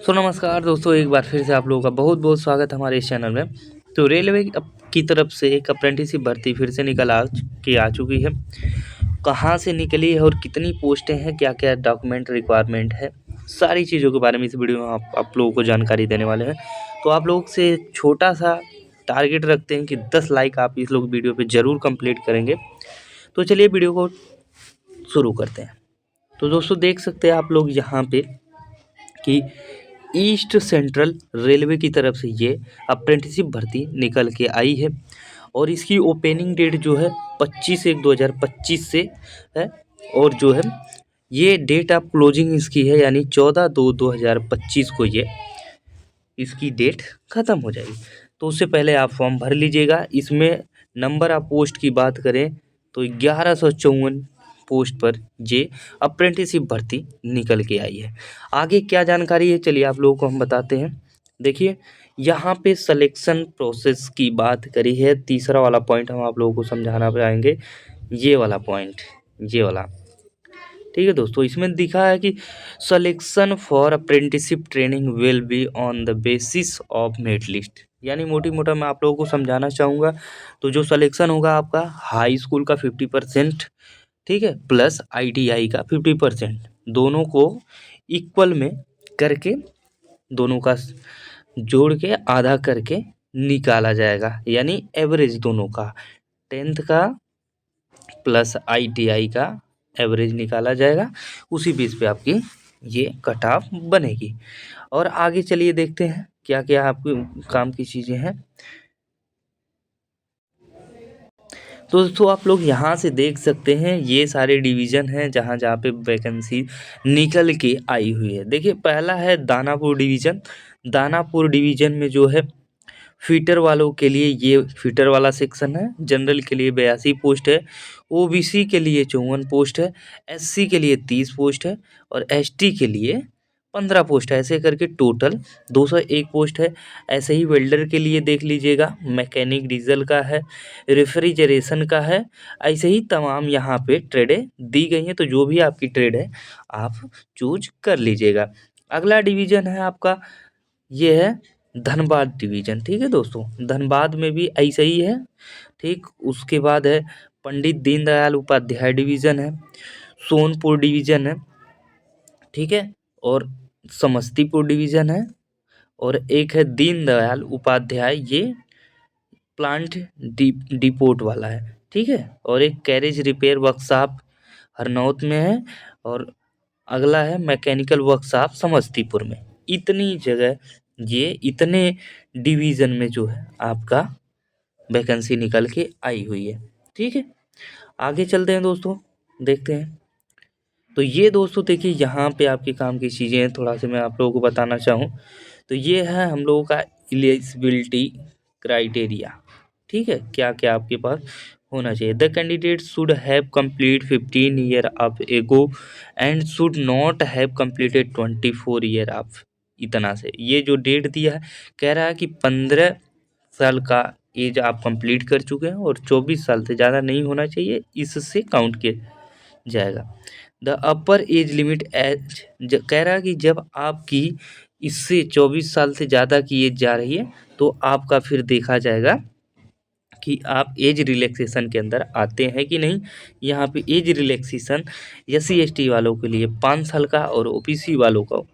नमस्कार दोस्तों, एक बार फिर से आप लोगों का बहुत बहुत स्वागत है हमारे इस चैनल में। तो रेलवे की तरफ से एक अप्रेंटिसशिप भर्ती फिर से निकल आ चुकी है। कहाँ से निकली है और कितनी पोस्टें हैं, क्या क्या डॉक्यूमेंट रिक्वायरमेंट है, सारी चीज़ों के बारे में इस वीडियो में आप लोगों को जानकारी देने वाले हैं। तो आप लोग से छोटा सा टारगेट रखते हैं कि 10 लाइक आप इस लोग वीडियो पर ज़रूर कंप्लीट करेंगे। तो चलिए वीडियो को शुरू करते हैं। तो दोस्तों देख सकते हैं आप लोग यहाँ पे कि ईस्ट सेंट्रल रेलवे की तरफ से ये अप्रेंटिसशिप भर्ती निकल के आई है और इसकी ओपनिंग डेट जो है 25/1/2025 से है। और जो है ये डेट ऑफ क्लोजिंग इसकी है, यानी 14/2/2025 को ये इसकी डेट ख़त्म हो जाएगी। तो उससे पहले आप फॉर्म भर लीजिएगा। इसमें नंबर ऑफ पोस्ट की बात करें तो 1154 पोस्ट पर ये अप्रेंटिसशिप भर्ती निकल के आई है। आगे क्या जानकारी है चलिए आप लोगों को हम बताते हैं। देखिए यहाँ पे सिलेक्शन प्रोसेस की बात करी है। तीसरा वाला पॉइंट हम आप लोगों को समझाना चाहेंगे, ये वाला पॉइंट, ये वाला। ठीक है दोस्तों, इसमें दिखा है कि selection for apprenticeship training will be on the basis of merit list. यानी मोटी मोटा मैं आप लोगों को समझाना चाहूँगा। तो जो सिलेक्शन होगा आपका हाई स्कूल का 50%, ठीक है, प्लस ITI का 50%, दोनों को इक्वल में करके, दोनों का जोड़ के आधा करके निकाला जाएगा। यानी एवरेज दोनों का 10th का प्लस ITI का एवरेज निकाला जाएगा। उसी बेस पे आपकी ये कट ऑफ बनेगी। और आगे चलिए देखते हैं क्या क्या आपके काम की चीज़ें हैं। तो दोस्तों आप लोग यहाँ से देख सकते हैं ये सारे डिवीज़न हैं जहाँ जहाँ पे वैकेंसी निकल के आई हुई है। देखिए पहला है दानापुर डिवीज़न। दानापुर डिवीज़न में जो है फीटर वालों के लिए ये फीटर वाला सेक्शन है। जनरल के लिए 82 पोस्ट है, OBC के लिए 54 पोस्ट है, SC के लिए 30 पोस्ट है और ST के लिए 15 पोस्ट है। ऐसे करके टोटल 201 पोस्ट है। ऐसे ही वेल्डर के लिए देख लीजिएगा, मैकेनिक डीजल का है, रेफ्रिजरेशन का है। ऐसे ही तमाम यहाँ पे ट्रेडें दी गई हैं। तो जो भी आपकी ट्रेड है आप चूज कर लीजिएगा। अगला डिवीज़न है आपका, ये है धनबाद डिवीज़न। ठीक है दोस्तों, धनबाद में भी ऐसा ही है। ठीक, उसके बाद है पंडित दीनदयाल उपाध्याय डिवीज़न है, सोनपुर डिवीज़न है, ठीक है, और समस्तीपुर डिवीज़न है, और एक है दीनदयाल उपाध्याय, ये प्लांट डिपोट वाला है। ठीक है, और एक कैरेज रिपेयर वर्कशॉप हरनौत में है, और अगला है मैकेनिकल वर्कशॉप समस्तीपुर में। इतनी जगह, ये इतने डिवीज़न में जो है आपका वैकेंसी निकल के आई हुई है। ठीक है, आगे चलते हैं दोस्तों, देखते हैं। तो ये दोस्तों देखिए यहाँ पे आपके काम की चीज़ें हैं, थोड़ा सा मैं आप लोगों को बताना चाहूँ तो ये है हम लोगों का एलिजिबिलिटी क्राइटेरिया। ठीक है, क्या क्या आपके पास होना चाहिए। The candidate should have complete 15 year of एगो and should not have completed 24 year of, इतना से ये जो डेट दिया है कह रहा है कि 15 साल का एज आप कंप्लीट कर चुके हैं और 24 साल से ज़्यादा नहीं होना चाहिए, इससे काउंट किया जाएगा। The upper age limit age कह रहा है कि जब आपकी इससे 24 साल से ज़्यादा की एज जा रही है तो आपका फिर देखा जाएगा कि आप एज रिलैक्सेशन के अंदर आते हैं कि नहीं। यहाँ पे एज रिलैक्सेशन SC ST वालों के लिए 5 साल का और OBC वालों को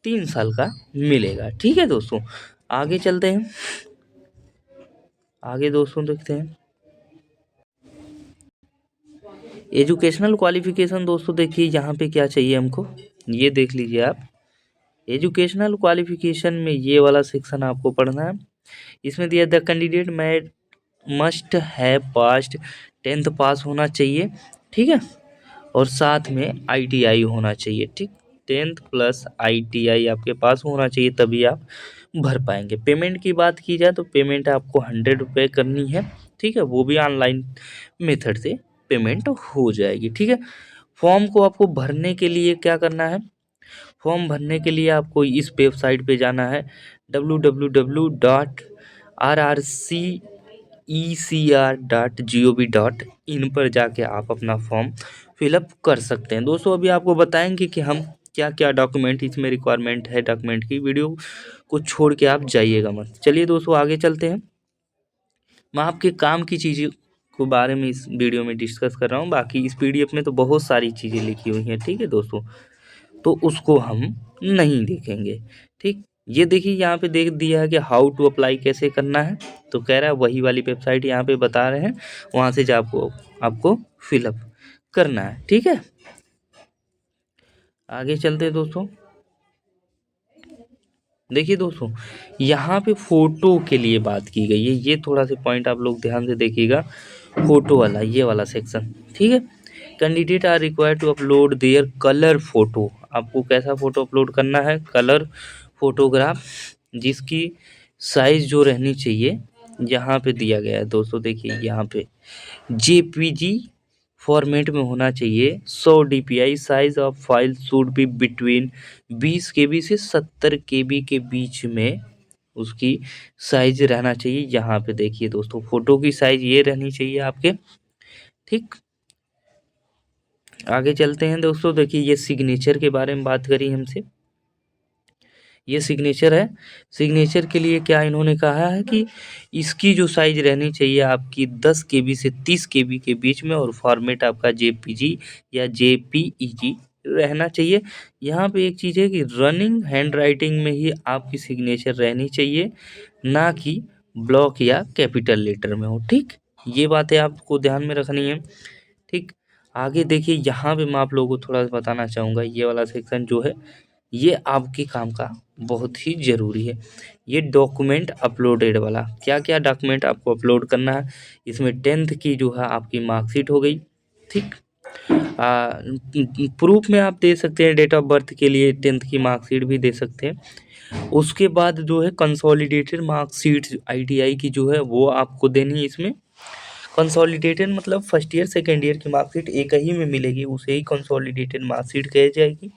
3 साल का मिलेगा। ठीक है दोस्तों, आगे चलते हैं। आगे दोस्तों देखते हैं एजुकेशनल क्वालिफिकेशन। दोस्तों देखिए यहाँ पे क्या चाहिए हमको, ये देख लीजिए आप। एजुकेशनल क्वालिफिकेशन में ये वाला सेक्शन आपको पढ़ना है। इसमें दिया the candidate must have past 10th पास होना चाहिए, ठीक है, और साथ में ITI होना चाहिए। ठीक, 10th प्लस ITI आपके पास होना चाहिए, तभी आप भर पाएंगे। पेमेंट की बात की जाए तो पेमेंट आपको 100 रुपये करनी है। ठीक है, वो भी ऑनलाइन मेथड से पेमेंट हो जाएगी। ठीक है, फॉर्म को आपको भरने के लिए क्या करना है, फॉर्म भरने के लिए आपको इस वेबसाइट पे जाना है www.rrcecr.gov.in पर जाके आप अपना फॉर्म फिलअप कर सकते हैं। दोस्तों अभी आपको बताएंगे कि हम क्या क्या डॉक्यूमेंट इसमें रिक्वायरमेंट है डॉक्यूमेंट की, वीडियो को छोड़ के आप जाइएगा मत। चलिए दोस्तों आगे चलते हैं। मैं आपके काम की चीज़ों को बारे में इस वीडियो में डिस्कस कर रहा हूँ, बाकी इस पीडीएफ में तो बहुत सारी चीज़ें लिखी हुई हैं, ठीक है दोस्तों, तो उसको हम नहीं देखेंगे। ठीक, ये देखिए यहाँ पे देख दिया है कि हाउ टू अप्लाई कैसे करना है, तो कह रहा है वही वाली वेबसाइट यहाँ पे बता रहे हैं, वहाँ से जा आपको फिलअप करना है। ठीक है, आगे चलते हैं दोस्तों। देखिए दोस्तों, यहाँ पे फोटो के लिए बात की गई है, ये थोड़ा सा पॉइंट आप लोग ध्यान से देखिएगा, फोटो वाला ये वाला सेक्शन। ठीक है, candidate are required to upload their colour photo, आपको कैसा फोटो अपलोड करना है, कलर फोटोग्राफ, जिसकी साइज जो रहनी चाहिए यहाँ पे दिया गया है दोस्तों, देखिए यहाँ पे जेपीजी फॉर्मेट में होना चाहिए। 100 DPI size of file should be between 20 केबी से 70 केबी के बीच में उसकी साइज रहना चाहिए। यहाँ पे देखिए दोस्तों, फोटो की साइज ये रहनी चाहिए आपके। ठीक, आगे चलते हैं दोस्तों। देखिए ये सिग्नेचर के बारे में बात करी हमसे, ये सिग्नेचर है। सिग्नेचर के लिए क्या इन्होंने कहा है कि इसकी जो साइज रहनी चाहिए आपकी 10 केबी से 30 केबी के बीच में, और फॉर्मेट आपका जेपीजी या जेपीईजी रहना चाहिए। यहाँ पे एक चीज़ है कि रनिंग हैंड राइटिंग में ही आपकी सिग्नेचर रहनी चाहिए, ना कि ब्लॉक या कैपिटल लेटर में हो। ठीक, ये बातें आपको ध्यान में रखनी है। ठीक, आगे देखिए यहाँ पे मैं आप लोगों को थोड़ा सा बताना चाहूँगा, ये वाला सेक्शन जो है ये आपके काम का बहुत ही ज़रूरी है। ये डॉक्यूमेंट अपलोडेड वाला, क्या क्या डॉक्यूमेंट आपको अपलोड करना है, इसमें 10th की जो है आपकी मार्कशीट हो गई। ठीक, प्रूफ में आप दे सकते हैं, डेट ऑफ बर्थ के लिए 10th की मार्कशीट भी दे सकते हैं। उसके बाद जो है कंसोलिडेटेड मार्कशीट आईटीआई की जो है वो आपको देनी है। इसमें कंसोलिडेटेड मतलब फर्स्ट ईयर सेकेंड ईयर की मार्कशीट एक ही में मिलेगी, उसे ही कंसोलिडेटेड मार्कशीट कही जाएगी।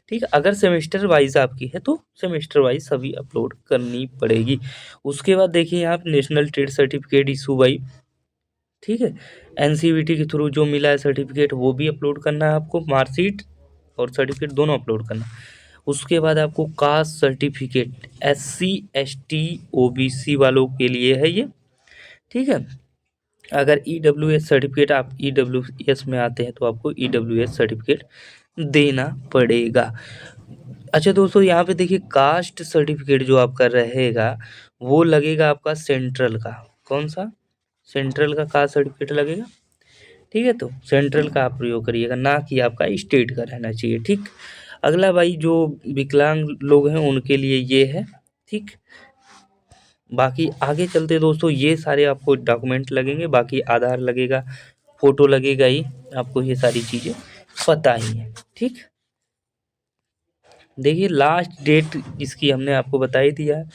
ठीक है, अगर सेमेस्टर वाइज आपकी है तो सेमेस्टर वाइज सभी अपलोड करनी पड़ेगी। उसके बाद देखिए यहाँ पे national trade certificate issue by, ठीक है, एनसीवीटी के थ्रू जो मिला है सर्टिफिकेट वो भी अपलोड करना है आपको, मार्कशीट और सर्टिफिकेट दोनों अपलोड करना है। उसके बाद आपको caste certificate SC ST OBC वालों के लिए है ये। ठीक है, अगर EWS सर्टिफिकेट आप EWS में आते हैं तो आपको EWS सर्टिफिकेट देना पड़ेगा। अच्छा दोस्तों, यहाँ पे देखिए कास्ट सर्टिफिकेट जो आपका रहेगा वो लगेगा आपका सेंट्रल का, कौन सा, सेंट्रल का कास्ट सर्टिफिकेट लगेगा। ठीक है, तो सेंट्रल का आप प्रयोग करिएगा, ना कि आपका स्टेट का रहना चाहिए। ठीक, अगला भाई जो विकलांग लोग हैं उनके लिए ये है। ठीक, बाकी आगे चलते दोस्तों, ये सारे आपको डॉक्यूमेंट लगेंगे, बाकी आधार लगेगा, फोटो लगेगा ही, आपको ये सारी चीज़ें पता ही है। ठीक, देखिए लास्ट डेट इसकी हमने आपको बता ही दिया है।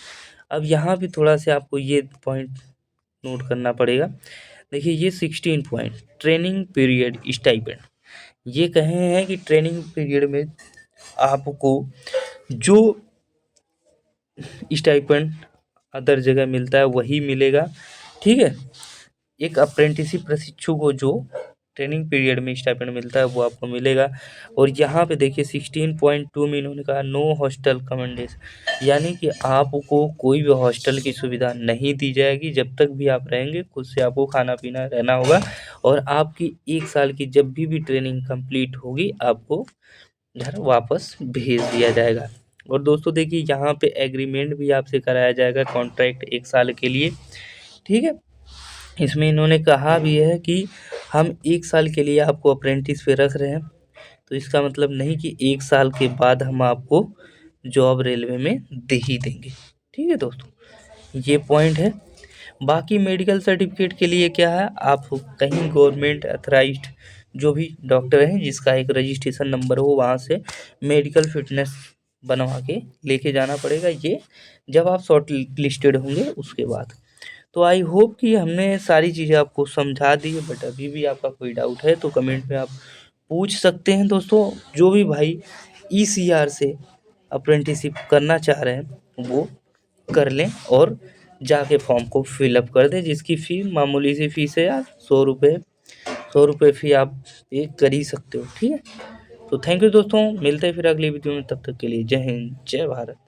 अब यहाँ पे थोड़ा सा आपको ये पॉइंट नोट करना पड़ेगा। देखिए ये 16 पॉइंट ट्रेनिंग पीरियड स्टाइपेंड, ये कहे हैं कि ट्रेनिंग पीरियड में आपको जो स्टाइपेंड अदर जगह मिलता है वही मिलेगा। ठीक है, एक अप्रेंटिसशिप प्रशिक्षु को जो ट्रेनिंग पीरियड में स्टाइपेंड मिलता है वो आपको मिलेगा। और यहाँ पे देखिए 16.2 में इन्होंने कहा नो हॉस्टल कमेंडेशन, यानी कि आपको कोई भी हॉस्टल की सुविधा नहीं दी जाएगी। जब तक भी आप रहेंगे खुद से आपको खाना पीना रहना होगा, और आपकी 1 साल की जब भी ट्रेनिंग कंप्लीट होगी आपको घर वापस भेज दिया जाएगा। और दोस्तों देखिए यहाँ पे एग्रीमेंट भी आपसे कराया जाएगा, कॉन्ट्रैक्ट 1 साल के लिए। ठीक है, इसमें इन्होंने कहा भी है कि हम 1 साल के लिए आपको अप्रेंटिस पे रख रहे हैं, तो इसका मतलब नहीं कि 1 साल के बाद हम आपको जॉब रेलवे में दे ही देंगे। ठीक है दोस्तों, ये पॉइंट है। बाकी मेडिकल सर्टिफिकेट के लिए क्या है, आप कहीं गवर्नमेंट अथराइज्ड जो भी डॉक्टर हैं जिसका एक रजिस्ट्रेशन नंबर हो, वहाँ से मेडिकल फिटनेस बनवा के लेके जाना पड़ेगा, ये जब आप शॉर्ट लिस्टेड होंगे उसके बाद। तो आई होप कि हमने सारी चीज़ें आपको समझा दी है, बट अभी भी आपका कोई डाउट है तो कमेंट में आप पूछ सकते हैं दोस्तों। जो भी भाई ECR से अप्रेंटिसशिप करना चाह रहे हैं वो कर लें और जाके फॉर्म को फिलअप कर दें, जिसकी फ़ी मामूली सी फ़ीस है यार, 100 रुपये फ़ी आप पे कर ही सकते हो। ठीक है, तो थैंक यू दोस्तों, मिलते हैं फिर अगली वीडियो में, तब तक के लिए जय हिंद, जय भारत।